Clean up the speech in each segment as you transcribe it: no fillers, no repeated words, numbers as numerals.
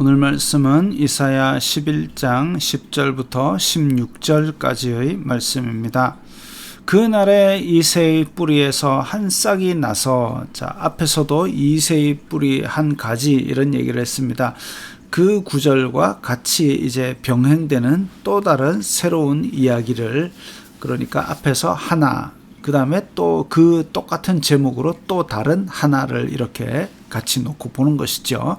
오늘 말씀은 이사야 11장 10절부터 16절까지의 말씀입니다. 그날에 이새의 뿌리에서 한 싹이 나서, 앞에서도 이새의 뿌리 한 가지 이런 얘기를 했습니다. 그 구절과 같이 이제 병행되는 또 다른 새로운 이야기를, 그러니까 앞에서 하나, 그 다음에 또 그 똑같은 제목으로 또 다른 하나를 이렇게 같이 놓고 보는 것이죠.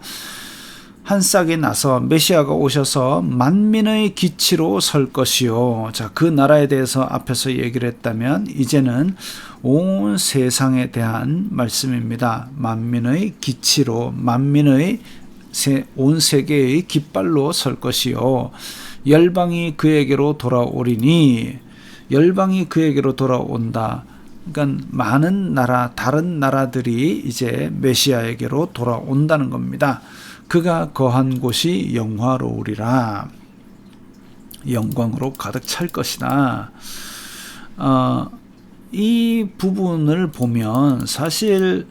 한 싹이 나서 메시아가 오셔서 만민의 기치로 설 것이요. 그 나라에 대해서 앞에서 얘기를 했다면 이제는 온 세상에 대한 말씀입니다. 만민의 기치로, 만민의 온 세계의 깃발로 설 것이요. 열방이 그에게로 돌아오리니, 열방이 그에게로 돌아온다. 그러니까 많은 나라, 다른 나라들이 이제 메시아에게로 돌아온다는 겁니다. 그가 거한 곳이 영화로우리라. 영광으로 가득 찰 것이다. 이 부분을 보면 사실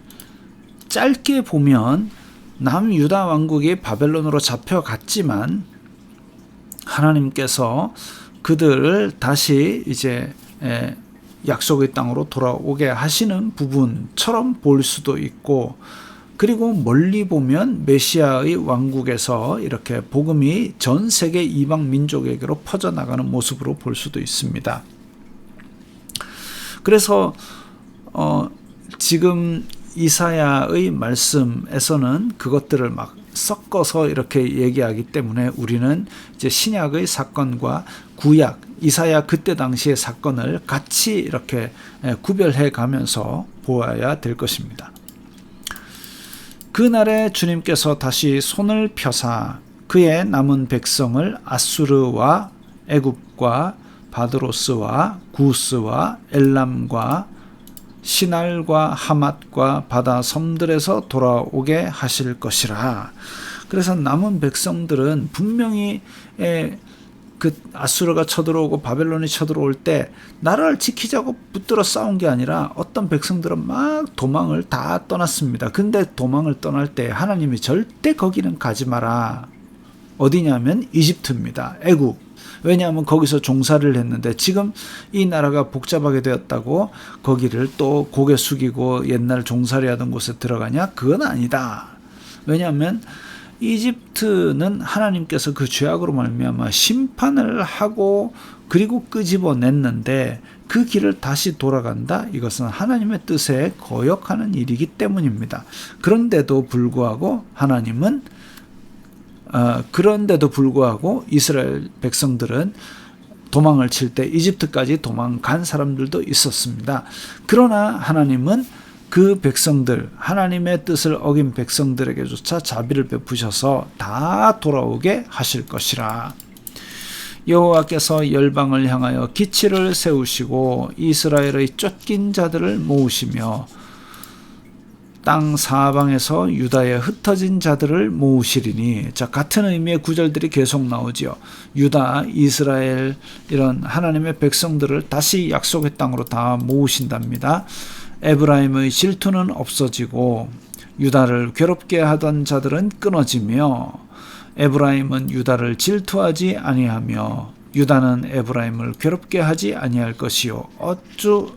짧게 보면 남유다 왕국이 바벨론으로 잡혀갔지만 하나님께서 그들을 다시 이제 약속의 땅으로 돌아오게 하시는 부분처럼 볼 수도 있고, 그리고 멀리 보면 메시아의 왕국에서 이렇게 복음이 전 세계 이방 민족에게로 퍼져나가는 모습으로 볼 수도 있습니다. 그래서 지금 이사야의 말씀에서는 그것들을 막 섞어서 이렇게 얘기하기 때문에 우리는 이제 신약의 사건과 구약, 이사야 그때 당시의 사건을 같이 이렇게 구별해 가면서 보아야 될 것입니다. 그날에 주님께서 다시 손을 펴사 그의 남은 백성을 아수르와 애굽과 바드로스와 구스와 엘람과 시날과 하맛과 바다 섬들에서 돌아오게 하실 것이라. 그래서 남은 백성들은 분명히 그 아수르가 쳐들어오고 바벨론이 쳐들어올 때 나라를 지키자고 붙들어 싸운 게 아니라 어떤 백성들은 막 도망을 다 떠났습니다. 근데 도망을 떠날 때 하나님이 절대 거기는 가지 마라. 어디냐면 이집트입니다. 애굽. 왜냐하면 거기서 종살이를 했는데 지금 이 나라가 복잡하게 되었다고 거기를 또 고개 숙이고 옛날 종살이하던 곳에 들어가냐? 그건 아니다. 왜냐하면 이집트는 하나님께서 그 죄악으로 말미암아 심판을 하고 그리고 끄집어냈는데 그 길을 다시 돌아간다? 이것은 하나님의 뜻에 거역하는 일이기 때문입니다. 그런데도 불구하고 이스라엘 백성들은 도망을 칠 때 이집트까지 도망간 사람들도 있었습니다. 그러나 하나님은 그 백성들, 하나님의 뜻을 어긴 백성들에게조차 자비를 베푸셔서 다 돌아오게 하실 것이라. 여호와께서 열방을 향하여 기치를 세우시고 이스라엘의 쫓긴 자들을 모으시며 땅 사방에서 유다에 흩어진 자들을 모으시리니, 같은 의미의 구절들이 계속 나오지요. 유다, 이스라엘 이런 하나님의 백성들을 다시 약속의 땅으로 다 모으신답니다. 에브라임의 질투는 없어지고 유다를 괴롭게 하던 자들은 끊어지며 에브라임은 유다를 질투하지 아니하며 유다는 에브라임을 괴롭게 하지 아니할 것이요. 어쭈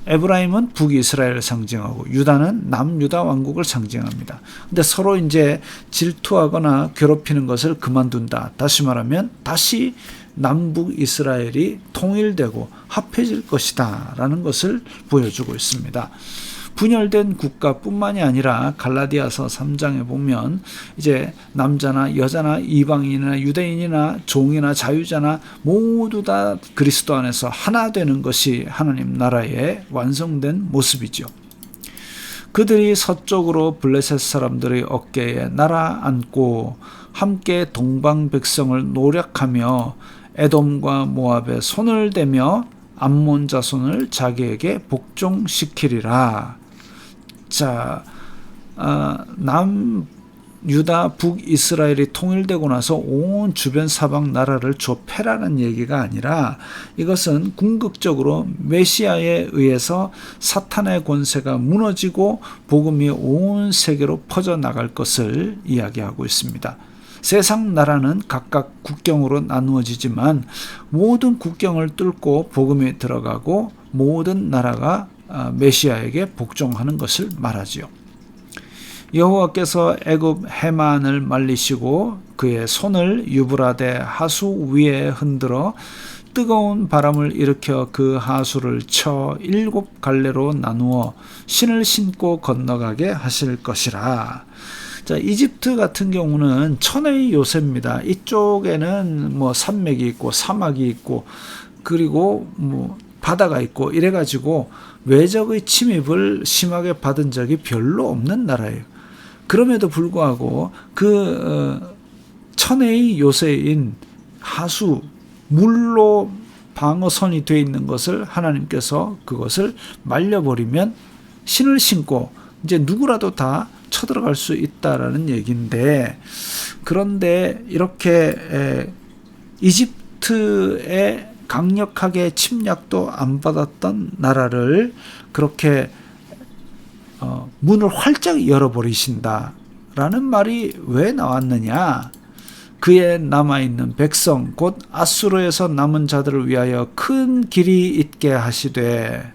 에브라임은 북이스라엘을 상징하고 유다는 남유다 왕국을 상징합니다. 근데 서로 이제 질투하거나 괴롭히는 것을 그만둔다. 다시 말하면 다시 남북 이스라엘이 통일되고 합해질 것이다 라는 것을 보여주고 있습니다. 분열된 국가뿐만이 아니라 갈라디아서 3장에 보면 이제 남자나 여자나 이방인이나 유대인이나 종이나 자유자나 모두 다 그리스도 안에서 하나 되는 것이 하나님 나라의 완성된 모습이죠. 그들이 서쪽으로 블레셋 사람들의 어깨에 날아앉고 함께 동방 백성을 노력하며 에돔과 모압에 손을 대며 암몬 자손을 자기에게 복종시키리라. 남유다 북이스라엘이 통일되고 나서 온 주변 사방 나라를 좁혀라는 얘기가 아니라 이것은 궁극적으로 메시아에 의해서 사탄의 권세가 무너지고 복음이 온 세계로 퍼져나갈 것을 이야기하고 있습니다. 세상 나라는 각각 국경으로 나누어지지만 모든 국경을 뚫고 복음이 들어가고 모든 나라가 메시아에게 복종하는 것을 말하지요. 여호와께서 애굽 해만을 말리시고 그의 손을 유브라데 하수 위에 흔들어 뜨거운 바람을 일으켜 그 하수를 쳐 7갈래로 나누어 신을 신고 건너가게 하실 것이라. 자, 이집트 같은 경우는 천의 요새입니다. 이쪽에는 뭐 산맥이 있고 사막이 있고 그리고 뭐 바다가 있고 이래가지고 외적의 침입을 심하게 받은 적이 별로 없는 나라예요. 그럼에도 불구하고 그 천의 요새인 하수 물로 방어선이 되어 있는 것을 하나님께서 그것을 말려버리면 신을 신고 이제 누구라도 다 쳐들어갈 수 있다라는 얘기인데, 그런데 이렇게 이집트에 강력하게 침략도 안 받았던 나라를 그렇게 문을 활짝 열어버리신다라는 말이 왜 나왔느냐? 그에 남아있는 백성 곧 아수르에서 남은 자들을 위하여 큰 길이 있게 하시되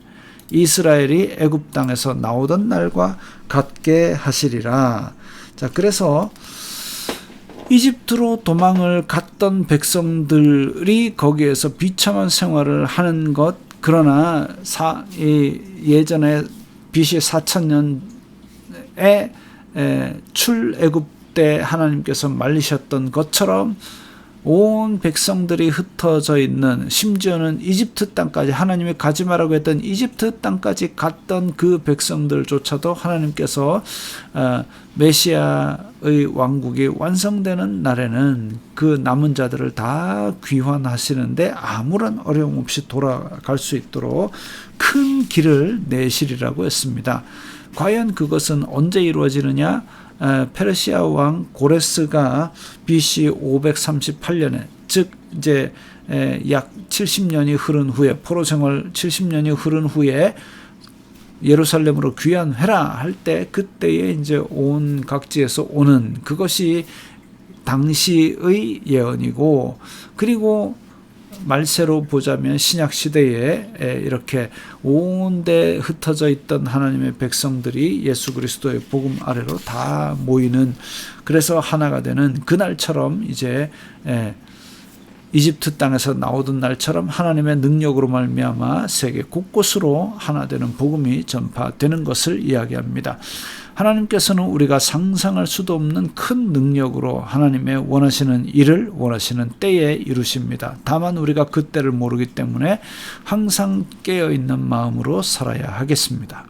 이스라엘이 애굽 땅에서 나오던 날과 같게 하시리라. 자, 그래서 이집트로 도망을 갔던 백성들이 거기에서 비참한 생활을 하는 것, 그러나 예전에 BC 4000년에 출애굽 때 하나님께서 말리셨던 것처럼 온 백성들이 흩어져 있는, 심지어는 이집트 땅까지, 하나님이 가지 말라고 했던 이집트 땅까지 갔던 그 백성들조차도 하나님께서 메시아의 왕국이 완성되는 날에는 그 남은 자들을 다 귀환하시는데 아무런 어려움 없이 돌아갈 수 있도록 큰 길을 내시리라고 했습니다. 과연 그것은 언제 이루어지느냐? 페르시아 왕 고레스가 BC 538년에, 즉 이제 약 70년이 흐른 후에, 포로 생활 70년이 흐른 후에 예루살렘으로 귀환해라 할 때, 그때에 이제 온 각지에서 오는 그것이 당시의 예언이고, 그리고 말세로 보자면 신약 시대에 이렇게 온데 흩어져 있던 하나님의 백성들이 예수 그리스도의 복음 아래로 다 모이는, 그래서 하나가 되는 그날처럼, 이제 이집트 땅에서 나오던 날처럼 하나님의 능력으로 말미암아 세계 곳곳으로 하나 되는 복음이 전파되는 것을 이야기합니다. 하나님께서는 우리가 상상할 수도 없는 큰 능력으로 하나님의 원하시는 일을 원하시는 때에 이루십니다. 다만 우리가 그 때를 모르기 때문에 항상 깨어있는 마음으로 살아야 하겠습니다.